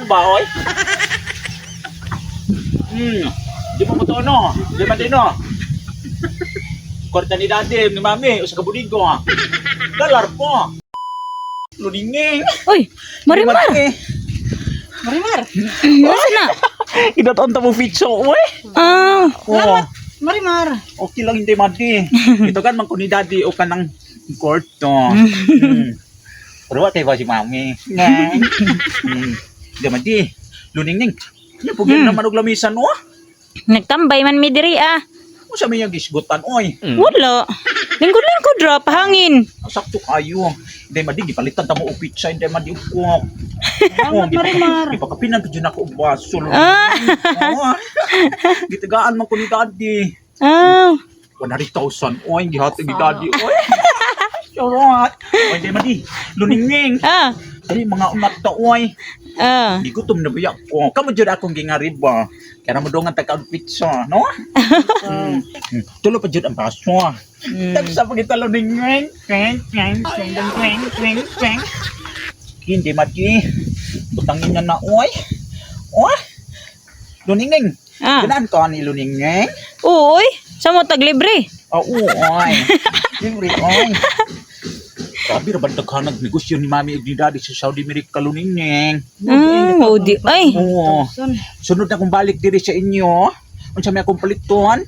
Tumba, oy. Di mo to no. Di man din no. Kwarta ni daddy, ni mami, usa ka budigo. Dalar po. Luninging. Uy, Marimar. Marimar. Nasaan na? Inaton ta mo fitso, oy. Ah, Oo. Marimar. Okay lang hindi madi. Ito kan man ko ni daddy o kanang kwarto. Pero wa kay ba si mami. Di madi. Luninging. Nya pugin naman og lamisan o. nagtambay man mi diri ah. Unsa may yang gisgutan oy? Wala. Lingkod-lingkod ra pahangin. Sakto kayo. Hindi madi gipalitan ta mo og pizza, hindi madi ukok. Marimar. Ipakapinan pa dyan ako og baso. Ah. Gitagaan man ko ni daddy. Ah. 100,000 oy gihatag ni daddy oy. Charot. Oy hindi madi. Luningning. Ah. Dali mga umat ta oy. Ah. Gigutom na biya ko. Kamo jud akong gingariba. Kaya mo dongan ta ka pizza, no? Tulo pa jud ang baso. Tagsa pa kita luningning. Hindi madi. Butangin na na oy. Oy. Luningning. Ah. Ganaan ka ni luningning. Uy, sa mo tag libre. Oo, oy. Libre, oy. Sabi ra bandag ka negosyo ni mami ug ni daddy sa Saudi America luningning. Di ay. Oo. Sunod na kong balik diri sa inyo. Unsa may akong paliton?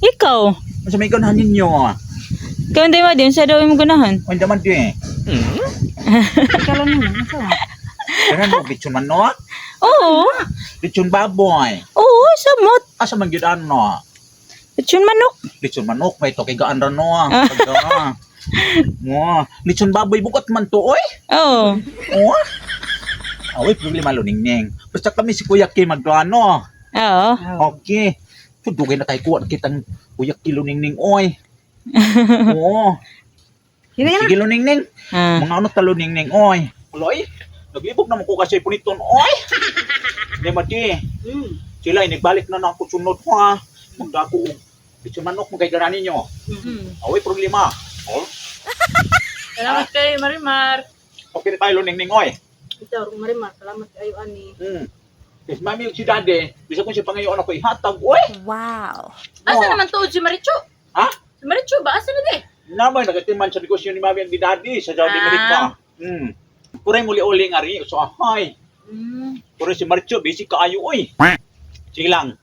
Ikaw. Unsa may ganahan ninyo? Ikaw hindi ma din sa daw imong ganahan. O hindi man di. Ikaw lang naman. Ganun mo, lechon manok? Oo. Lechon baboy? Oo, samot. Asa man yun ano? Lechon manok. Lechon manok, may to kay gaan ra no. Lechon baboy, bukat man to, oy. Oo. Oh. Away, problema luningning. Basta kami si Kuya Kim magdoano. Oo. Okay. Tudugay na tayo kuha kitang Kuya Kim luningning, oy. Oo. Sige luningning. Ah. Mga ano talo ningning, oy. Uloy, naglibog naman ko kasi puniton, oy. Hindi mati. Sila, nagbalik na ako sunod, ha. Magdako, lechon manok mo kay garanin nyo. Away, problema. Oh. Salamat kay Marimar. Okay na tayo luningning, oy. Ito, Marimar. Salamat kayo, ani. Yes, mami yung si daddy, bisa ko siya pangayon ako ihatag, oy. Wow. Asa naman tuod si Marichu? Ha? Si Marichu ba? Asa na di? Namay, nagatiman sa negosyo ni mami ang di daddy sa Saudi America. Puray muli-uli nga rin, so ahay. Puray si Maricho, busy kaayo, oy. Sige lang.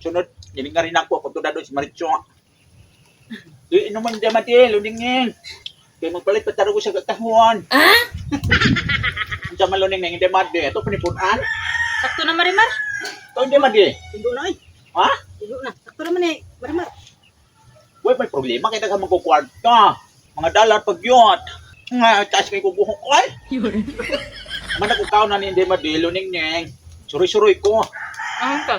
Sunod, hindi nga rin ako to doon si Maricho. Di naman di mati, luningin. Kaya magpalit pa taro ko sa katahuan. Sa maluningin, hindi mati. Ito panipunan. Sakto na, Marimar. Ito hindi mati. Tindo na, eh. Ha? Tindo na. Sakto naman, eh. Marimar. Uy, may problema. Kaya ka magkukwarta. Mga dalar pagyot. Nga, taas kayo kubuhok ko, ay. Manakukaw na ni hindi mati, luningin. Suroy-suroy ko. Ka.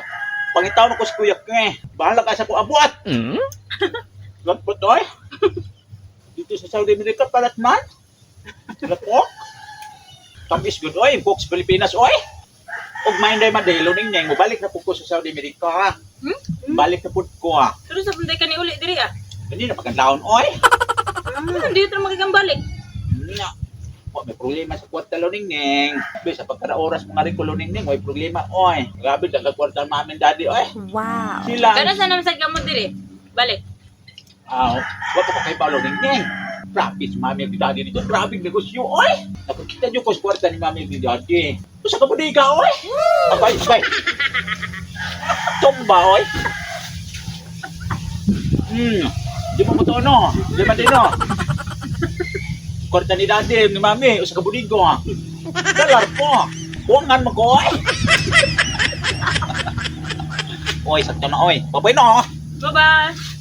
Pangitaw na ko si Kuya Ke. Bahala ka sa ko abuat. Lagpot, oy. Dito sa Saudi America, palat man. Lapok. Tamis good, oy. Books Pilipinas, oy. Ug mainday madelo ning mobalik na pud ko sa Saudi America, ha. Balik na pud ko, ha. Pero sa punday ka ni uli, diri, ah. Hindi na pagkandaon, oy. Hindi ito na magigambalik. Nga. May problema sa kwarta luningning. Sa pagkara oras mga rin ko luningning, may problema, oy. Grabe, nagkakwarta mamin daddy, oy. Wow. Sila. Kano sa naman sa gamot, diri? Balik. Wala pa kayo pa luningning. Grabe si mami ang daddy nito. Grabe ang negosyo, oy. Nakikita nyo ko sa kwarta ni mami ang daddy. Sa kabuniga, oy. Abay, abay. Tumba, oy. Di mo to no. Di ba din no. Kwarta ni daddy, ni mami, sa kabunigo, ha. Dalar po. Huwangan mo ko, oy. Oy, sakto na, oy. Babay no. Bye-bye.